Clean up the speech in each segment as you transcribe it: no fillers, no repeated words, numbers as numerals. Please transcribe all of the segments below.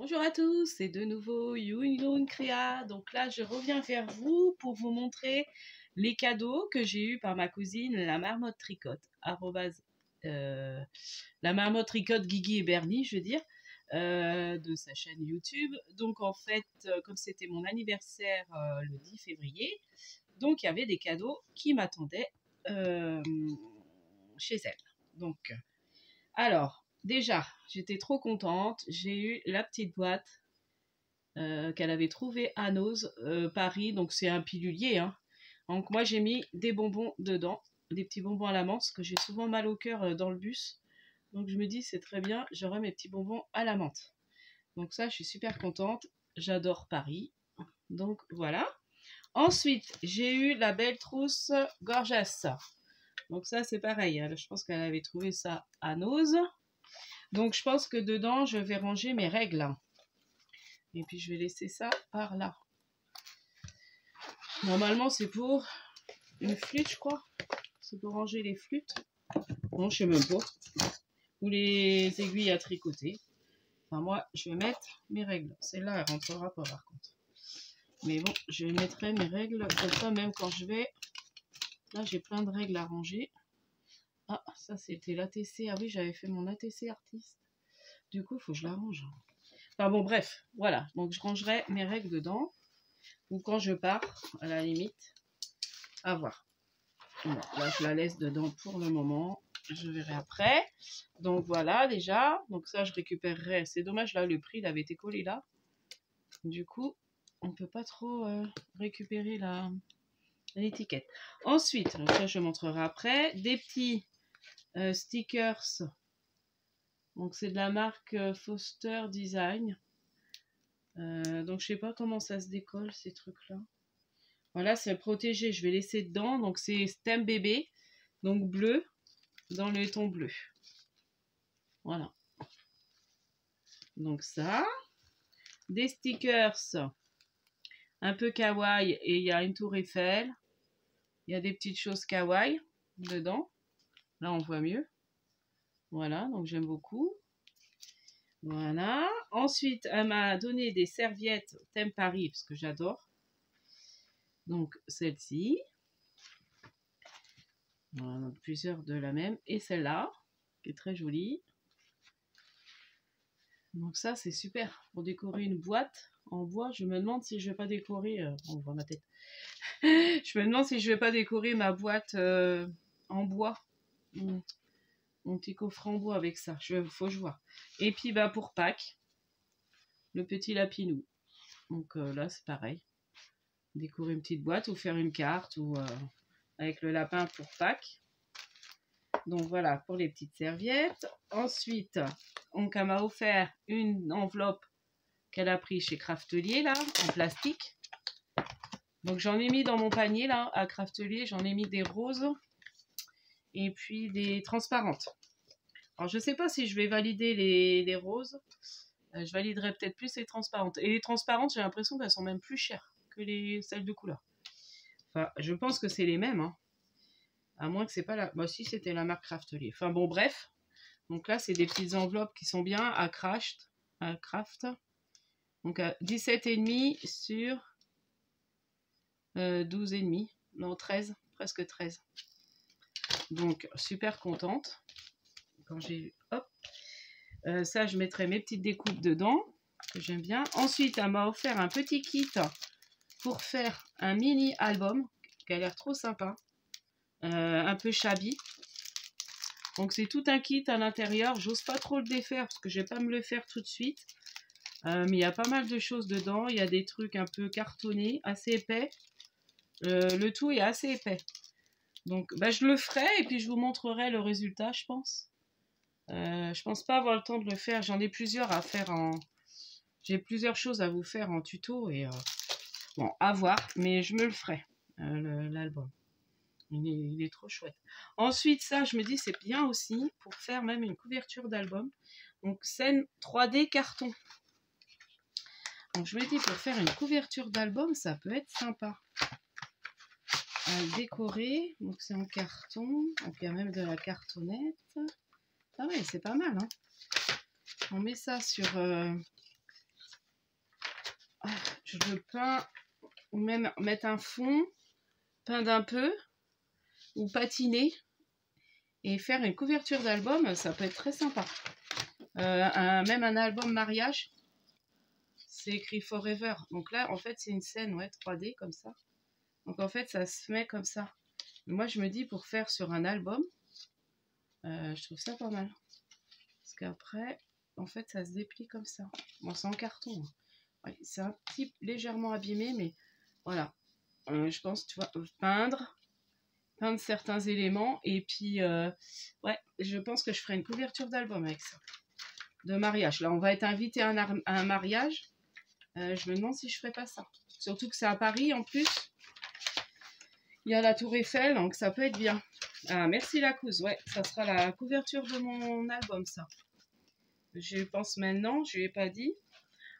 Bonjour à tous, c'est de nouveau Youn Créa. Donc là, je reviens vers vous pour vous montrer les cadeaux que j'ai eus par ma cousine, la marmotte tricotte, la marmotte tricotte Guigui et Bernie, je veux dire, de sa chaîne YouTube. Donc en fait, comme c'était mon anniversaire le 10 février, donc il y avait des cadeaux qui m'attendaient chez elle. Donc, alors, déjà, j'étais trop contente. J'ai eu la petite boîte qu'elle avait trouvée à Nose, Paris. Donc, c'est un pilulier, hein. Donc, moi, j'ai mis des bonbons dedans, des petits bonbons à la menthe, parce que j'ai souvent mal au cœur dans le bus. Donc, je me dis, c'est très bien, j'aurai mes petits bonbons à la menthe. Donc, ça, je suis super contente. J'adore Paris. Donc, voilà. Ensuite, j'ai eu la belle trousse Gorgeous. Donc, ça, c'est pareil. Je pense qu'elle avait trouvé ça à Nose. Donc, je pense que dedans, je vais ranger mes règles. Et puis, je vais laisser ça par là. Normalement, c'est pour une flûte, je crois. C'est pour ranger les flûtes. Non, je sais même pas. Ou les aiguilles à tricoter. Enfin, moi, je vais mettre mes règles. Celle-là, elle rentrera pas, par contre. Mais bon, je mettrai mes règles comme ça, même quand je vais... Là, j'ai plein de règles à ranger. Ah, ça, c'était l'ATC. Ah oui, j'avais fait mon ATC artiste. Du coup, il faut que je la range. Enfin bon, bref, voilà. Donc, je rangerai mes règles dedans. Ou quand je pars, à la limite, à voir. Bon, là, je la laisse dedans pour le moment. Je verrai après. Donc, voilà, déjà. Donc, ça, je récupérerai. C'est dommage, là, le prix, il avait été collé là. Du coup, on ne peut pas trop récupérer l'étiquette. Ensuite, donc ça, je montrerai après. Des petits stickers. Donc, c'est de la marque Foster Design. Donc, je sais pas comment ça se décolle, ces trucs-là. Voilà, c'est protégé. Je vais laisser dedans. Donc, c'est Stem Bébé. Donc, bleu dans le ton bleu. Voilà. Donc, ça. Des stickers un peu kawaii. Et il y a une tour Eiffel. Il y a des petites choses kawaii dedans. Là, on voit mieux. Voilà, donc j'aime beaucoup. Voilà. Ensuite, elle m'a donné des serviettes thème Paris, parce que j'adore. Donc, celle-ci. Voilà, donc plusieurs de la même. Et celle-là, qui est très jolie. Donc ça, c'est super. Pour décorer une boîte en bois, je me demande si je vais pas décorer... on voit ma tête. Je me demande si je vais pas décorer ma boîte en bois. Mon petit coffret en bois avec ça. Faut que je vois. Et puis, bah, pour Pâques, le petit lapinou. Donc là, c'est pareil. Décorer une petite boîte ou faire une carte ou avec le lapin pour Pâques. Donc voilà, pour les petites serviettes. Ensuite, on m'a offert une enveloppe qu'elle a pris chez Craftelier, là, en plastique. Donc j'en ai mis dans mon panier, là, à Craftelier. J'en ai mis des roses et puis des transparentes. Alors, je ne sais pas si je vais valider les roses. Je validerai peut-être plus les transparentes. Et les transparentes, j'ai l'impression qu'elles sont même plus chères que celles de couleur. Enfin, je pense que c'est les mêmes, hein. À moins que c'est pas la... Bah si, c'était la marque Craftelier. Enfin bon, bref. Donc là, c'est des petites enveloppes qui sont bien à Craft. Donc à 17,5 sur 12,5. Non, 13. Presque 13. Donc, super contente. Quand j'ai... Hop. Ça, je mettrai mes petites découpes dedans. Que j'aime bien. Ensuite, elle m'a offert un petit kit pour faire un mini album. Qui a l'air trop sympa. Un peu shabby. Donc c'est tout un kit à l'intérieur. J'ose pas trop le défaire parce que je vais pas me le faire tout de suite. Mais il y a pas mal de choses dedans. Il y a des trucs un peu cartonnés, assez épais. Le tout est assez épais. Donc bah, je le ferai et puis je vous montrerai le résultat, je pense. Je pense pas avoir le temps de le faire. J'en ai plusieurs à faire en... J'ai plusieurs choses à vous faire en tuto. Et bon, à voir. Mais je me le ferai, l'album. Il est trop chouette. Ensuite, ça, je me dis, c'est bien aussi pour faire même une couverture d'album. Donc, scène 3D carton. Donc, je me dis, pour faire une couverture d'album, ça peut être sympa. À décorer. Donc, c'est en carton. Donc, il y a même de la cartonnette. Ah ouais, c'est pas mal, hein. On met ça sur je veux peindre, ou même mettre un fond, peindre un peu, ou patiner, et faire une couverture d'album, ça peut être très sympa. Même un album mariage, c'est écrit Forever. Donc là, en fait, c'est une scène, ouais, 3D, comme ça. Donc en fait, ça se met comme ça. Moi, je me dis, pour faire sur un album, je trouve ça pas mal. Parce qu'après, en fait, ça se déplie comme ça. Bon, c'est en carton. Hein. Ouais, c'est un petit légèrement abîmé, mais voilà. Je pense, tu vois, peindre certains éléments. Et puis, ouais, je pense que je ferai une couverture d'album avec ça. De mariage. Là, on va être invité à un mariage. Je me demande si je ferai pas ça. Surtout que c'est à Paris, en plus. Il y a la Tour Eiffel, donc ça peut être bien. Ah, merci la couse. Ouais, ça sera la couverture de mon album, ça. Je pense maintenant, je lui ai pas dit.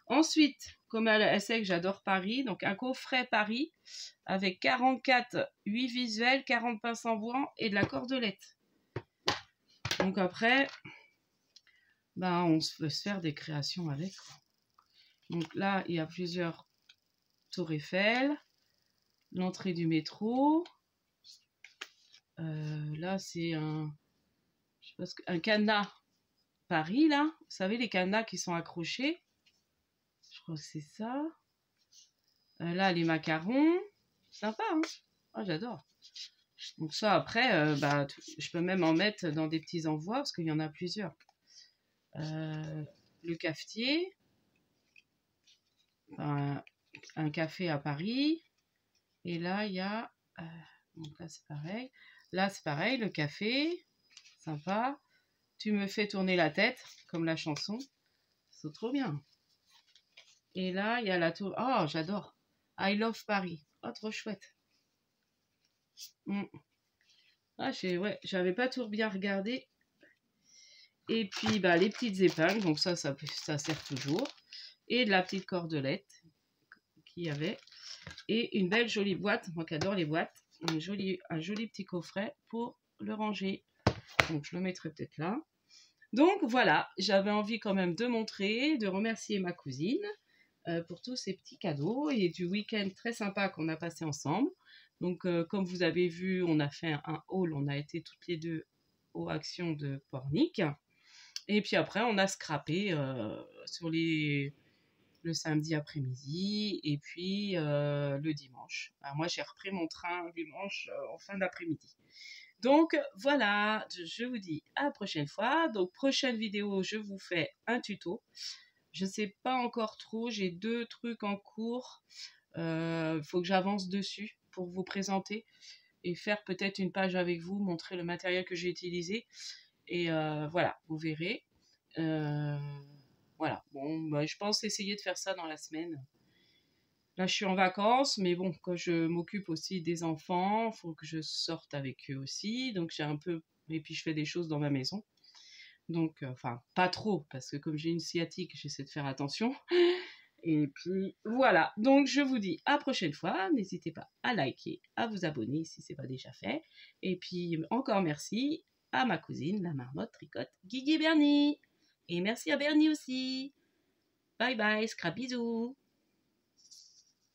Ensuite, comme elle sait que j'adore Paris, donc un coffret Paris avec 44 8 visuels, 40 pinces en bois et de la cordelette. Donc après, ben on peut se faire des créations avec. Quoi. Donc là, il y a plusieurs tours Eiffel, l'entrée du métro. Là, c'est un cadenas Paris, là. Vous savez, les cadenas qui sont accrochés. Je crois que c'est ça. Là, les macarons. Sympa, hein? Oh, j'adore. Donc ça, après, je peux même en mettre dans des petits envois, parce qu'il y en a plusieurs. Le cafetier. Un café à Paris. Et là, il y a... donc là, c'est pareil. Là, c'est pareil, le café. Sympa. Tu me fais tourner la tête, comme la chanson. C'est trop bien. Et là, il y a la tour... Oh, j'adore. I love Paris. Oh, trop chouette. Ah, j'avais pas tout bien regardé. Et puis, bah, les petites épingles. Donc ça sert toujours. Et de la petite cordelette qu'il y avait. Et une belle jolie boîte. Moi qui adore les boîtes. Un joli petit coffret pour le ranger. Donc, je le mettrai peut-être là. Donc, voilà. J'avais envie quand même de montrer, de remercier ma cousine pour tous ces petits cadeaux et du week-end très sympa qu'on a passé ensemble. Donc, comme vous avez vu, on a fait un haul, on a été toutes les deux aux actions de Pornic. Et puis après, on a scrappé sur le samedi après-midi et puis le dimanche. Alors moi, j'ai repris mon train dimanche en fin d'après-midi. Donc, voilà, je vous dis à la prochaine fois. Donc, prochaine vidéo, je vous fais un tuto. Je ne sais pas encore trop, j'ai 2 trucs en cours. Faut que j'avance dessus pour vous présenter et faire peut-être une page avec vous, montrer le matériel que j'ai utilisé. Et voilà, vous verrez. Voilà, bon, bah, je pense essayer de faire ça dans la semaine. Là, je suis en vacances, mais bon, quand je m'occupe aussi des enfants, il faut que je sorte avec eux aussi. Donc, j'ai un peu... Et puis, je fais des choses dans ma maison. Donc, enfin, pas trop, parce que comme j'ai une sciatique, j'essaie de faire attention. Et puis, voilà. Donc, je vous dis à la prochaine fois. N'hésitez pas à liker, à vous abonner si ce n'est pas déjà fait. Et puis, encore merci à ma cousine, la marmotte tricote Guigui Bernie. Et merci à Bernie aussi. Bye bye, scrap bisous.